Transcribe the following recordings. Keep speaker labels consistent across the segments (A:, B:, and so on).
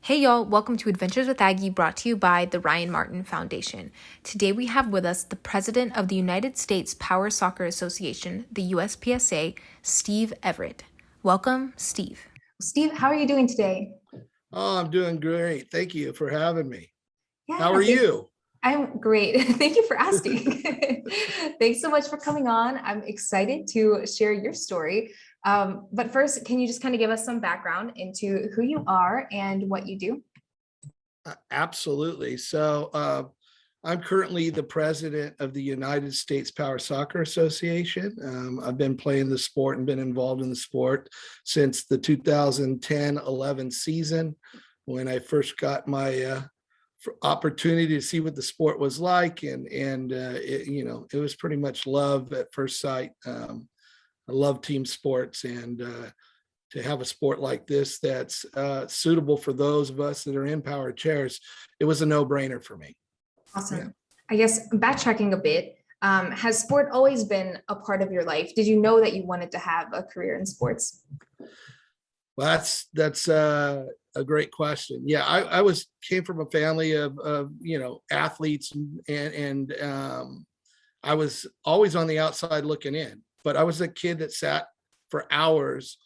A: Hey y'all, welcome to Adventures with Aggie, brought to you by the Ryan Martin Foundation. Today we have with us the president of the United States Power Soccer Association, the USPSA, Steve Everett. Welcome, Steve.
B: Steve, how are you doing today?
C: Oh, I'm doing great. Thank you for having me. How
B: Yeah,
C: are you?
B: I'm great. Thank you for asking. Thanks so much for coming on. I'm excited to share your story. But first, can you just kind of give us some background into who you are and what you do?
C: Absolutely. I'm currently the president of the United States Power Soccer Association. I've been playing the sport and been involved in the sport since the 2010-11 season when I first got my opportunity to see what the sport was like. It was pretty much love at first sight. I love team sports, and to have a sport like this that's suitable for those of us that are in power chairs, it was a no-brainer for me.
B: Awesome.
C: Yeah.
B: I guess backtracking a bit, has sport always been a part of your life? Did you know that you wanted to have a career in sports?
C: Well, that's a great question. Yeah, I came from a family of athletes, and I was always on the outside looking in. But I was a kid that sat for hours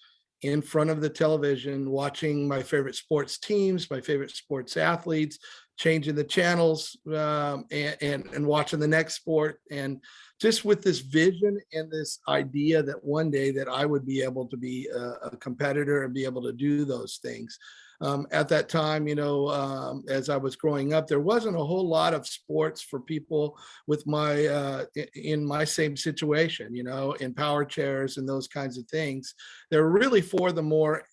C: in front of the television watching my favorite sports teams, my favorite sports athletes, changing the channels, and watching the next sport, and just with this vision and this idea that one day that I would be able to be a competitor and be able to do those things. At that time, as I was growing up, there wasn't a whole lot of sports for people with in my same situation, in power chairs and those kinds of things. They're really for the more,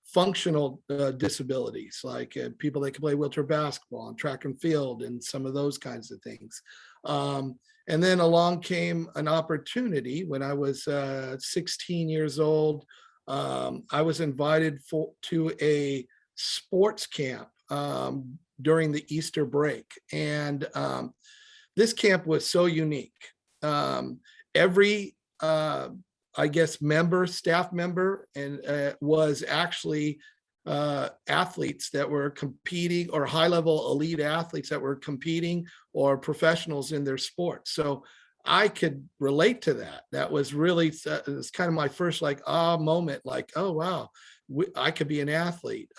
C: functional disabilities, like people that can play wheelchair basketball and track and field and some of those kinds of things. And then along came an opportunity when I was 16 years old. I was invited to a sports camp during the Easter break. And this camp was so unique. Every I guess staff member, and was actually athletes that were competing, or high-level elite athletes that were competing, or professionals in their sport. So I could relate to that. That was really, it was kind of my first moment, like, oh wow, I could be an athlete.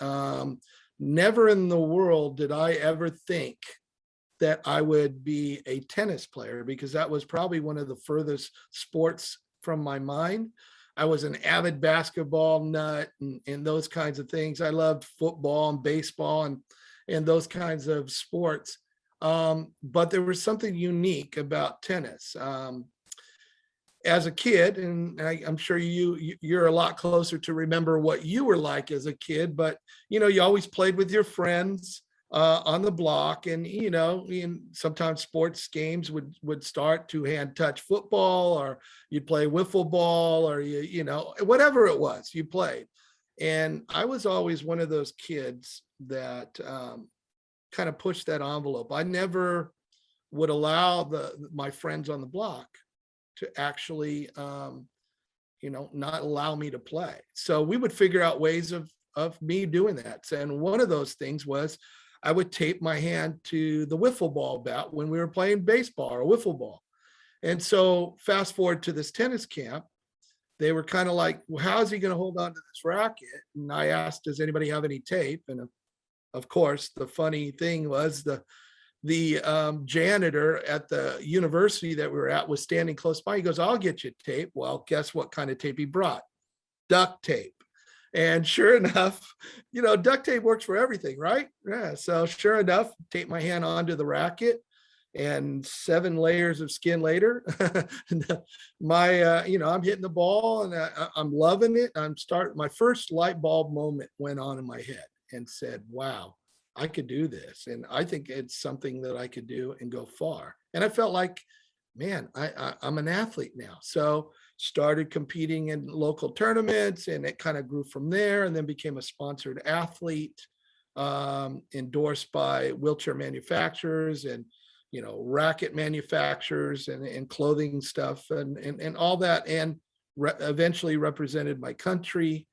C: Never in the world did I ever think that I would be a tennis player, because that was probably one of the furthest sports from my mind. I was an avid basketball nut and those kinds of things. I loved football and baseball and those kinds of sports. But there was something unique about tennis. As a kid, and I'm sure you're a lot closer to remember what you were like as a kid, but you always played with your friends on the block, and sometimes sports games would start to hand touch football, or you'd play wiffle ball, or whatever it was you played. And I was always one of those kids that kind of pushed that envelope. I never would allow my friends on the block to actually not allow me to play. So we would figure out ways of me doing that. And one of those things was I would tape my hand to the wiffle ball bat when we were playing baseball or wiffle ball. And so fast forward to this tennis camp, they were kind of like, well, how is he going to hold on to this racket? And I asked, does anybody have any tape? And of course, the funny thing was the janitor at the university that we were at was standing close by. He goes, I'll get you tape. Well, guess what kind of tape he brought? Duct tape. And sure enough, duct tape works for everything, right? Yeah. So sure enough, tape my hand onto the racket, and 7 layers of skin later, I'm hitting the ball, and I'm loving it. My first light bulb moment went on in my head and said, wow, I could do this. And I think it's something that I could do and go far. And I felt like, man, I'm an athlete now. So started competing in local tournaments, and it kind of grew from there, and then became a sponsored athlete, endorsed by wheelchair manufacturers and racket manufacturers and clothing stuff and all that, and eventually represented my country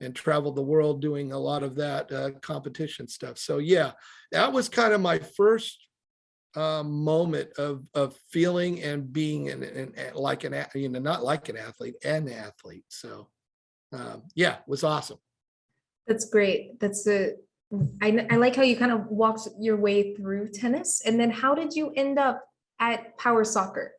C: and traveled the world doing a lot of that competition stuff. So yeah, that was kind of my first moment of feeling and being like not like an athlete, an athlete. So yeah, it was awesome.
B: That's great. I like how you kind of walked your way through tennis. And then how did you end up at power soccer?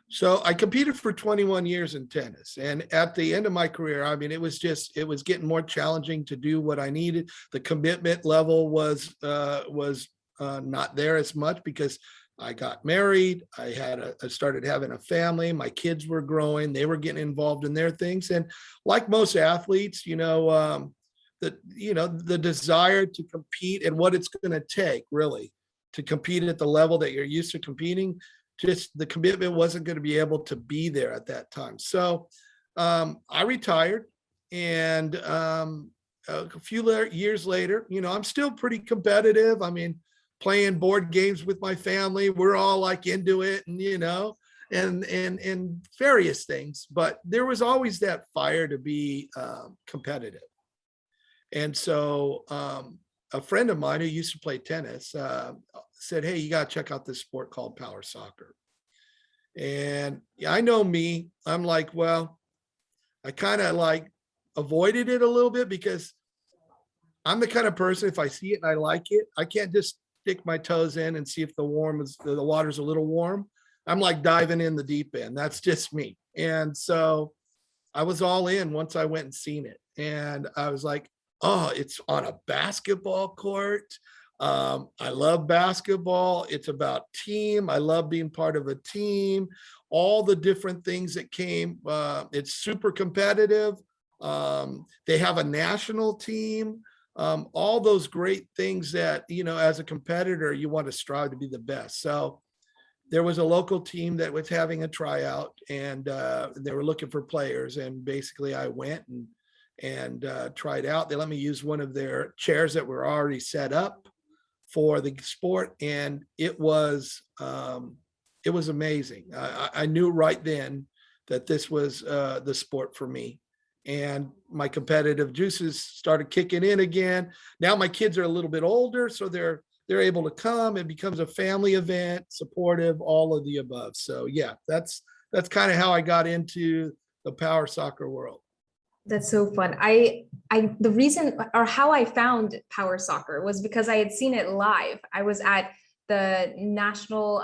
C: So I competed for 21 years in tennis. And at the end of my career, I mean, it was getting more challenging to do what I needed. The commitment level was not there as much because I got married. I started having a family. My kids were growing. They were getting involved in their things. And like most athletes, the desire to compete and what it's going to take really to compete at the level that you're used to competing, just the commitment wasn't going to be able to be there at that time. So I retired, and a few years later, I'm still pretty competitive. I mean, playing board games with my family, we're all like into it, and various things. But there was always that fire to be competitive. And so a friend of mine who used to play tennis said, "Hey, you got to check out this sport called power soccer." And I know me, I'm like, well, I kind of like avoided it a little bit because I'm the kind of person, if I see it and I like it, I can't just stick my toes in and see if the water's a little warm. I'm like diving in the deep end. That's just me. And so I was all in once I went and seen it. And I was like, oh, it's on a basketball court. I love basketball. It's about team. I love being part of a team. All the different things that came. It's super competitive. They have a national team. All those great things that, as a competitor, you want to strive to be the best. So there was a local team that was having a tryout, and they were looking for players. And basically I went and tried out. They let me use one of their chairs that were already set up for the sport, and it was amazing. I knew right then that this was the sport for me, and my competitive juices started kicking in again. Now my kids are a little bit older, so they're able to come. It becomes a family event, supportive, all of the above. So yeah, that's kind of how I got into the power soccer world.
B: That's so fun. The reason or how I found power soccer was because I had seen it live. I was at the National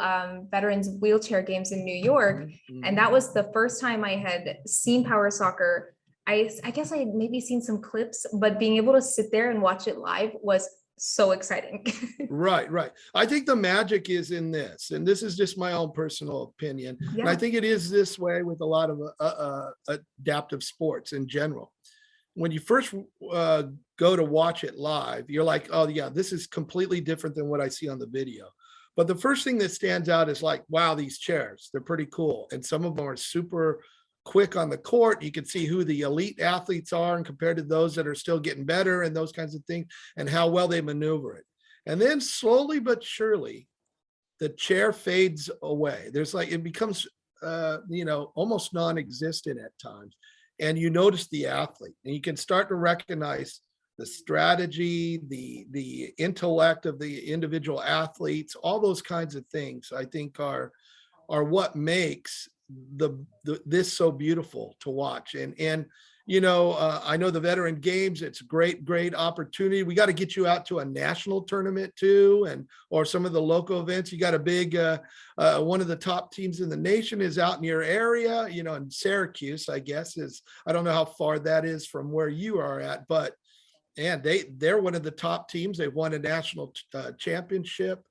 B: Veterans Wheelchair Games in New York, and that was the first time I had seen power soccer. I guess I had maybe seen some clips, but being able to sit there and watch it live was so exciting.
C: Right. I think the magic is in this, and this is just my own personal opinion.
B: Yeah.
C: And I think it is this way with a lot of adaptive sports in general. When you first go to watch it live, you're like, oh yeah, this is completely different than what I see on the video. But the first thing that stands out is like, wow, these chairs, they're pretty cool. And some of them are super quick on the court. You can see who the elite athletes are and compared to those that are still getting better and those kinds of things, and how well they maneuver it. And then slowly but surely, the chair fades away. It becomes, almost non-existent at times. And you notice the athlete, and you can start to recognize the strategy, the intellect of the individual athletes. All those kinds of things, I think, are what makes this so beautiful to watch. And I know the Veteran Games, it's a great opportunity. We got to get you out to a national tournament too, or some of the local events. You got a big one of the top teams in the nation is out in your area, in Syracuse, I guess. I don't know how far that is from where you are at, but and they're one of the top teams. They've won a national championship.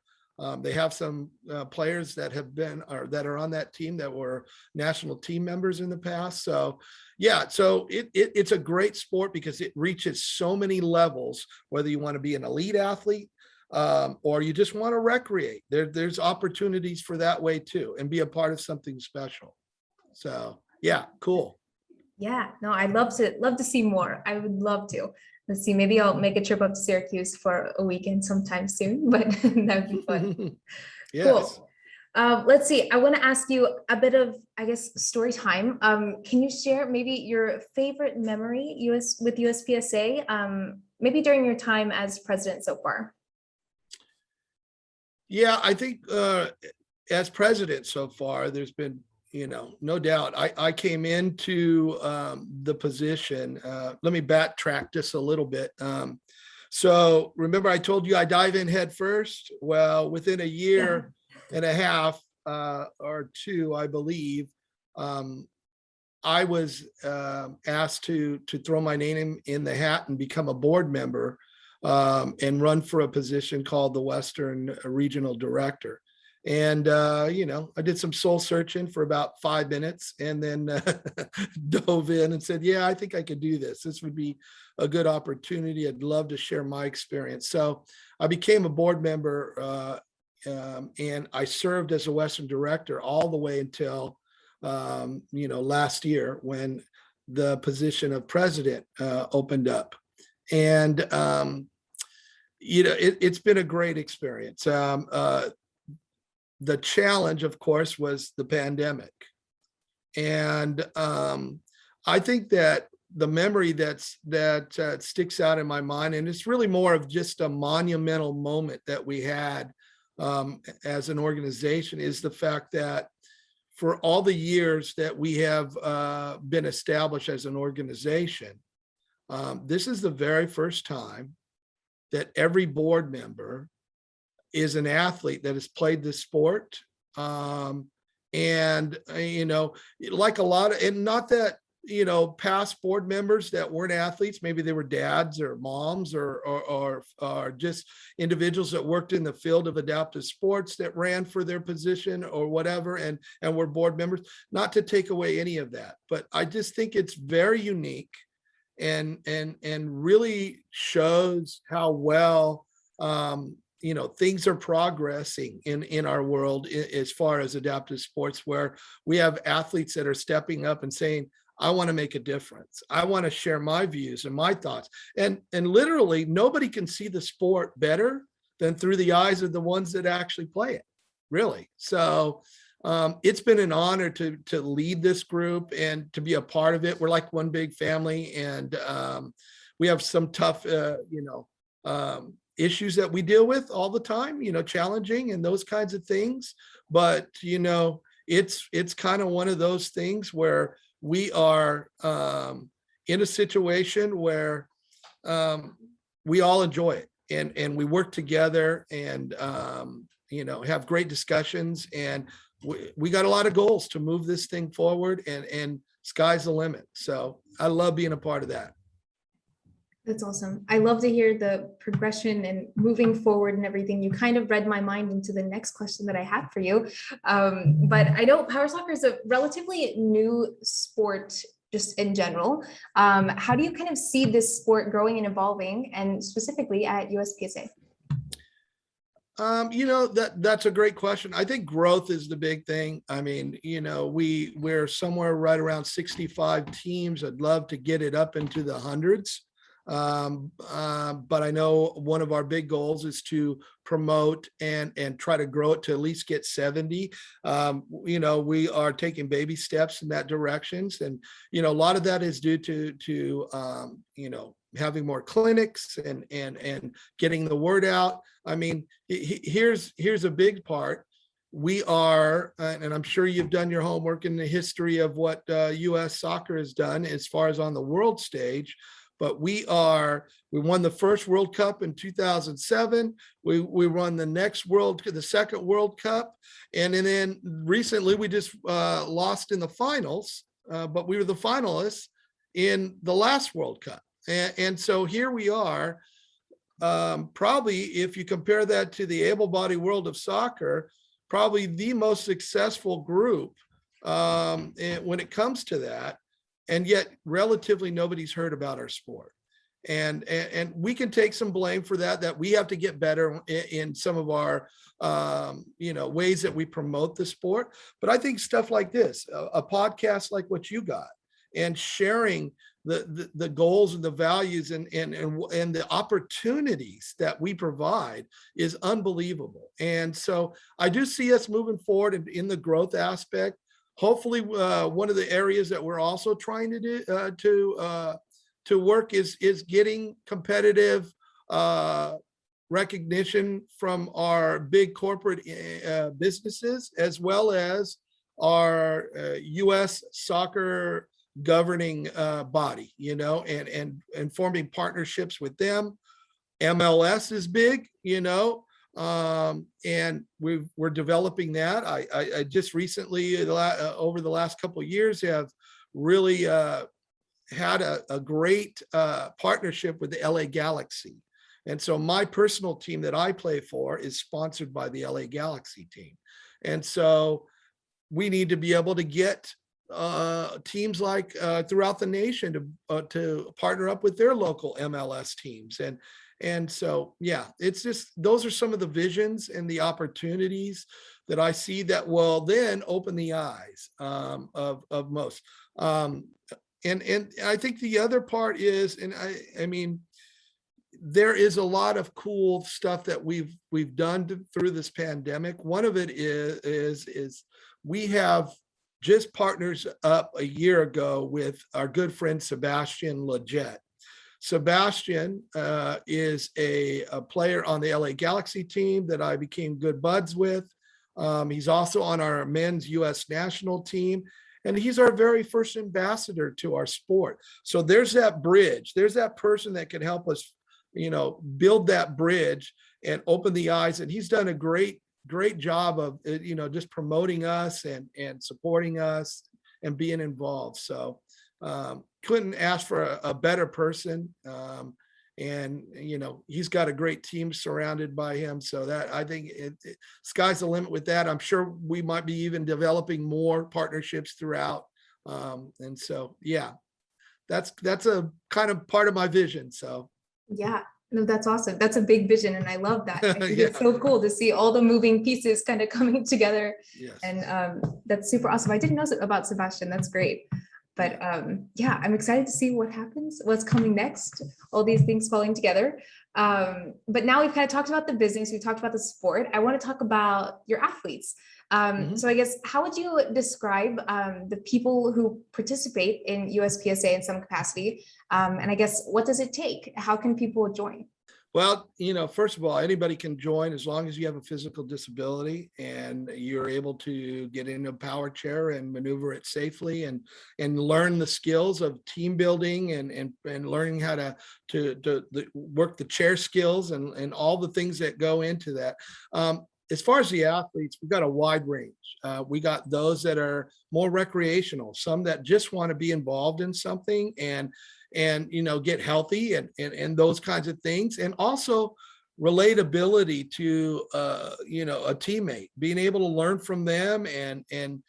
C: They have some players that have been or that are on that team that were national team members in the past. So yeah, so it's a great sport because it reaches so many levels, whether you want to be an elite athlete or you just want to recreate. There's opportunities for that way too, and be a part of something special. So yeah, cool.
B: Yeah, no, I'd love to see more. I would love to. Let's see, maybe I'll make a trip up to Syracuse for a weekend sometime soon, but that'd be fun.
C: Yes.
B: Cool. Let's see. I want to ask you a bit of, I guess, story time. Can you share maybe your favorite memory with USPSA, maybe during your time as president so far?
C: Yeah, I think as president so far, there's been, no doubt. I came into the position. Let me backtrack just a little bit. So remember, I told you I dive in head first. Well, within a year and a half or two, I believe, I was asked to throw my name in the hat and become a board member and run for a position called the Western Regional Director. And, I did some soul searching for about 5 minutes and then dove in and said, yeah, I think I could do this. This would be a good opportunity. I'd love to share my experience. So I became a board member and I served as a Western Director all the way until, last year when the position of president opened up. And, it's been a great experience. The challenge, of course, was the pandemic. And I think that the memory that sticks out in my mind, and it's really more of just a monumental moment that we had as an organization, is the fact that for all the years that we have been established as an organization, this is the very first time that every board member is an athlete that has played this sport. And, like a lot of, and not that, past board members that weren't athletes, maybe they were dads or moms or just individuals that worked in the field of adaptive sports that ran for their position or whatever, and were board members. Not to take away any of that, but I just think it's very unique and really shows how well, things are progressing in our world as far as adaptive sports, where we have athletes that are stepping up and saying, I want to make a difference. I want to share my views and my thoughts. And literally nobody can see the sport better than through the eyes of the ones that actually play it, really. So it's been an honor to lead this group and to be a part of it. We're like one big family, and we have some tough, issues that we deal with all the time, challenging and those kinds of things. But, it's kind of one of those things where we are in a situation where we all enjoy it and we work together and, have great discussions, and we got a lot of goals to move this thing forward, and sky's the limit. So I love being a part of that.
B: That's awesome. I love to hear the progression and moving forward and everything. You kind of read my mind into the next question that I had for you. But I know power soccer is a relatively new sport just in general. How do you kind of see this sport growing and evolving, and specifically at USPSA?
C: That's a great question. I think growth is the big thing. I mean, we're somewhere right around 65 teams. I'd love to get it up into the hundreds. But I know one of our big goals is to promote and try to grow it to at least get 70. We are taking baby steps in that directions. And, a lot of that is due to having more clinics and getting the word out. I mean, here's a big part. We are, and I'm sure you've done your homework in the history of what U.S. soccer has done as far as on the world stage. But we won the first World Cup in 2007. We won the second World Cup. And then recently we just lost in the finals, but we were the finalists in the last World Cup. And so here we are, probably if you compare that to the able-bodied world of soccer, probably the most successful group when it comes to that. And yet relatively nobody's heard about our sport. And we can take some blame for that we have to get better in some of our, ways that we promote the sport. But I think stuff like this, a podcast like what you got, and sharing the goals and the values and the opportunities that we provide is unbelievable. And so I do see us moving forward in the growth aspect. Hopefully, one of the areas that we're also trying to do to work is getting competitive recognition from our big corporate businesses, as well as our U.S. soccer governing body, and forming partnerships with them. MLS is big, and we're developing that. I just recently, over the last couple of years, have really had a great partnership with the LA Galaxy. And so my personal team that I play for is sponsored by the LA Galaxy team. And so we need to be able to get teams like throughout the nation to partner up with their local MLS teams. And so, yeah, it's just, those are some of the visions and the opportunities that I see that will then open the eyes of most. And I think the other part is, and I mean, there is a lot of cool stuff that we've done through this pandemic. One of it is we have just partners up a year ago with our good friend Sebastian Leggett. Sebastian is a player on the LA Galaxy team that I became good buds with. He's also on our men's U.S. national team, and he's our very first ambassador to our sport. So there's that bridge. There's that person that can help us, build that bridge and open the eyes. And he's done a great job of, just promoting us and supporting us and being involved. So couldn't ask for a better person. And he's got a great team surrounded by him. So that, I think sky's the limit with that. I'm sure we might be even developing more partnerships throughout. And so, yeah, that's a kind of part of my vision. So
B: Yeah, no, that's awesome. That's a big vision, and I love that. I think
C: Yeah.
B: it's so cool to see all the moving pieces kind of coming together.
C: Yes.
B: And that's super awesome. I didn't know about Sebastian. That's great. But yeah, I'm excited to see what happens, what's coming next, all these things falling together. But now we've kind of talked about the business, we've talked about the sport. I want to talk about your athletes. So I guess, how would you describe the people who participate in USPSA in some capacity? And I guess, what does it take? How can people join?
C: Well, first of all, anybody can join as long as you have a physical disability and you're able to get in a power chair and maneuver it safely and learn the skills of team building and learning how to work the chair skills and all the things that go into that. As far as the athletes, we've got a wide range. We got those that are more recreational, some that just want to be involved in something and get healthy and those kinds of things, and also relatability to a teammate, being able to learn from them and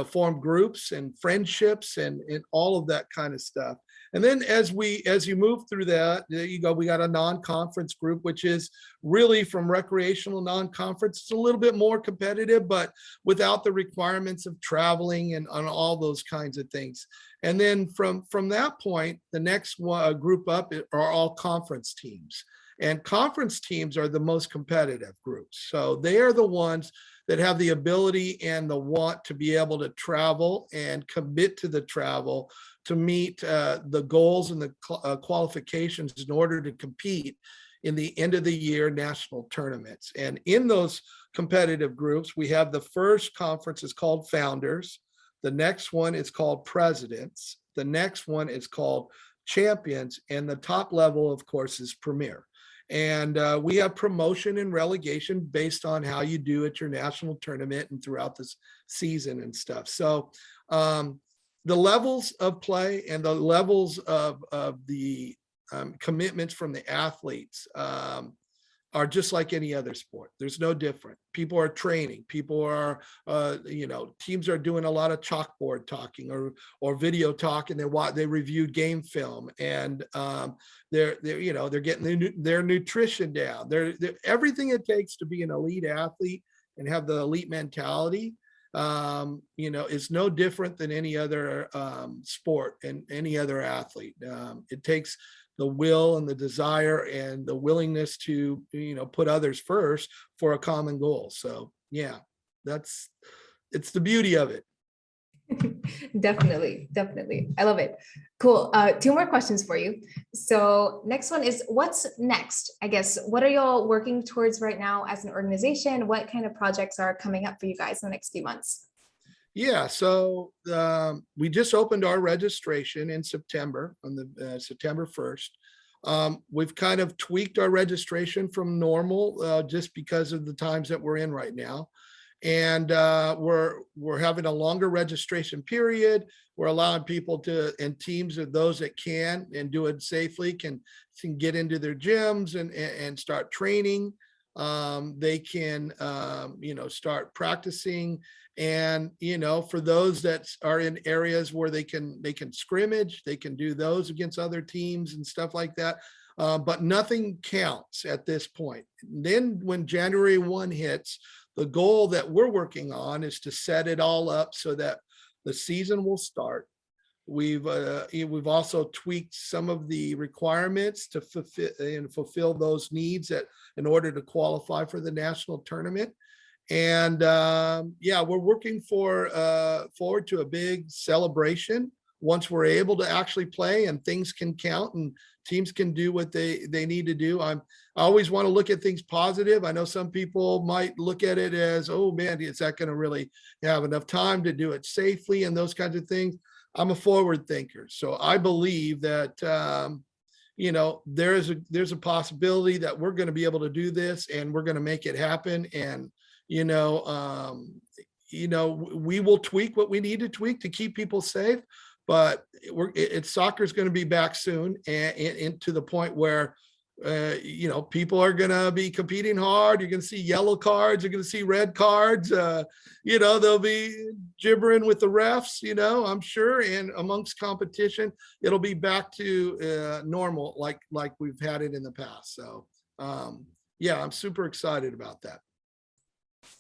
C: form groups and friendships and all of that kind of stuff. And then as you move through that, we got a non-conference group, which is really from recreational non-conference. It's a little bit more competitive, but without the requirements of traveling and on all those kinds of things. And then from that point, the next group up are all conference teams. And conference teams are the most competitive groups. So they are the ones that have the ability and the want to be able to travel and commit to the travel to meet the goals and the qualifications in order to compete in the end of the year national tournaments. And in those competitive groups, we have the first conference is called Founders. The next one is called Presidents. The next one is called Champions. And the top level, of course, is Premier. And we have promotion and relegation based on how you do at your national tournament and throughout this season and stuff. So the levels of play and the levels of the commitments from the athletes are just like any other sport. There's no different. People are training. People are, teams are doing a lot of chalkboard talking or video talk, and they review game film, and they're getting their nutrition down. They're everything it takes to be an elite athlete and have the elite mentality. is no different than any other sport and any other athlete. It takes the will and the desire and the willingness to, put others first for a common goal. So yeah, it's the beauty of it.
B: Definitely, definitely. I love it. Cool. Two more questions for you. So next one is, what's next? I guess, what are y'all working towards right now as an organization? What kind of projects are coming up for you guys in the next few months?
C: Yeah, so we just opened our registration in September, on the September 1st. We've kind of tweaked our registration from normal just because of the times that we're in right now. And we're having a longer registration period. We're allowing people to, and teams of those that can and do it safely can get into their gyms and start training. They can start practicing, and for those that are in areas where they can scrimmage, they can do those against other teams and stuff like that. But nothing counts at this point. Then when January 1 hits, the goal that we're working on is to set it all up so that the season will start. We've also tweaked some of the requirements to fulfill those needs that in order to qualify for the national tournament. And we're working forward to a big celebration once we're able to actually play and things can count and teams can do what they need to do. I always want to look at things positive. I know some people might look at it as, oh man, is that going to really have enough time to do it safely and those kinds of things. I'm a forward thinker. So I believe that, there's a possibility that we're going to be able to do this and we're going to make it happen. And, we will tweak what we need to tweak to keep people safe. But soccer is going to be back soon, and to the point where, people are going to be competing hard. You're going to see yellow cards. You're going to see red cards. They'll be gibbering with the refs, I'm sure. And amongst competition, it'll be back to normal, like we've had it in the past. So, I'm super excited about that.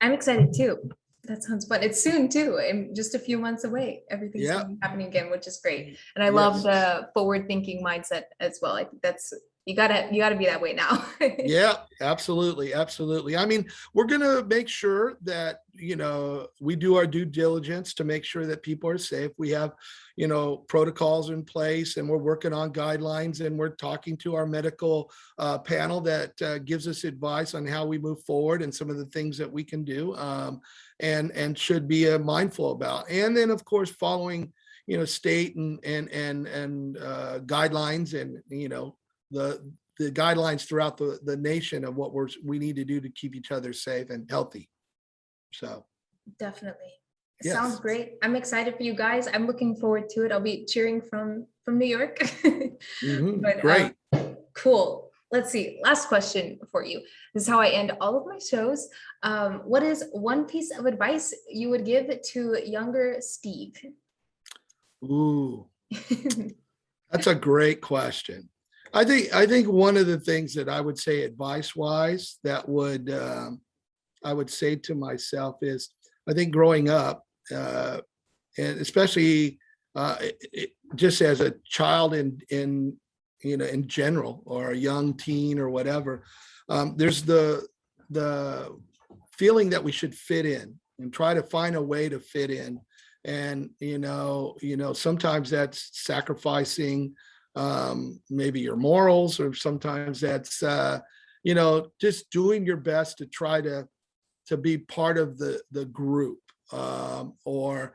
B: I'm excited too. That sounds fun. It's soon too. In just a few months away. Everything's happening again, which is great. And I love the forward thinking mindset as well. I think that's, you gotta be that way now.
C: Yeah, absolutely. Absolutely. I mean, we're going to make sure that, we do our due diligence to make sure that people are safe. We have, protocols in place, and we're working on guidelines, and we're talking to our medical panel that gives us advice on how we move forward and some of the things that we can do and should be mindful about. And then of course, following, state and guidelines and, the guidelines throughout the nation of what we need to do to keep each other safe and healthy. So
B: definitely.
C: Yes.
B: Sounds great. I'm excited for you guys. I'm looking forward to it. I'll be cheering from New York. But,
C: great.
B: Cool. Let's see. Last question for you. This is how I end all of my shows. What is one piece of advice you would give to younger Steve?
C: Ooh, that's a great question. I think one of the things that I would say advice-wise that I would say to myself is, I think growing up, and especially just as a child in general, or a young teen or whatever, there's the feeling that we should fit in and try to find a way to fit in. And, sometimes that's sacrificing maybe your morals, or sometimes that's, just doing your best to try to be part of the group, or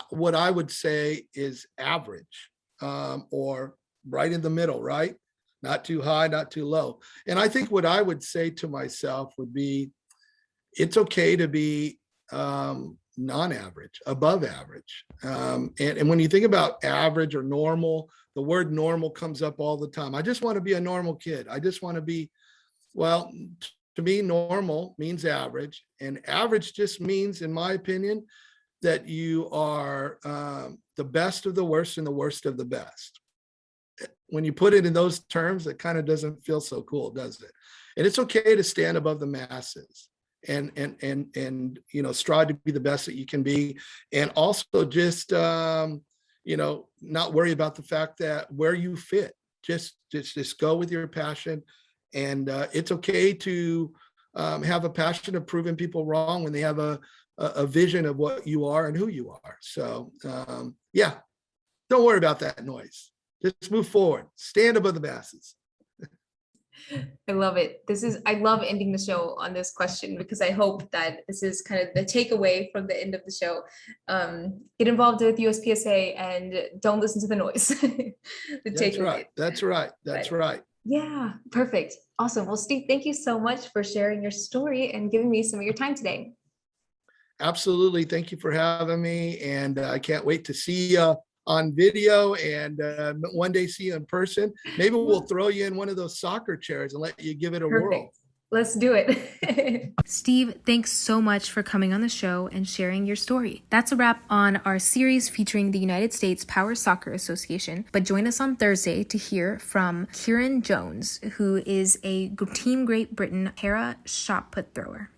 C: what I would say is average, or right in the middle, right? Not too high, not too low. And I think what I would say to myself would be, it's okay to be non-average, above average. And when you think about average or normal, the word normal comes up all the time. I just want to be a normal kid. I just want to be, well, to me, normal means average. And average just means, in my opinion, that you are the best of the worst and the worst of the best. When you put it in those terms, it kind of doesn't feel so cool, does it? And it's okay to stand above the masses. and strive to be the best that you can be, and also just not worry about the fact that where you fit. Just go with your passion, and it's okay to have a passion of proving people wrong when they have a vision of what you are and who you are. So yeah, don't worry about that noise. Just move forward. Stand above the masses.
B: I love it. I love ending the show on this question because I hope that this is kind of the takeaway from the end of the show. Get involved with USPSA and don't listen to the noise.
C: That's right. That's right. That's right.
B: Yeah, perfect. Awesome. Well, Steve, thank you so much for sharing your story and giving me some of your time today.
C: Absolutely. Thank you for having me. And I can't wait to see you on video and one day see you in person. Maybe we'll throw you in one of those soccer chairs and let you give it a whirl.
B: Let's do it.
A: Steve, thanks so much for coming on the show and sharing your story. That's a wrap on our series featuring the United States Power Soccer Association. But join us on Thursday to hear from Kieran Jones, who is a Team Great Britain para shot put thrower.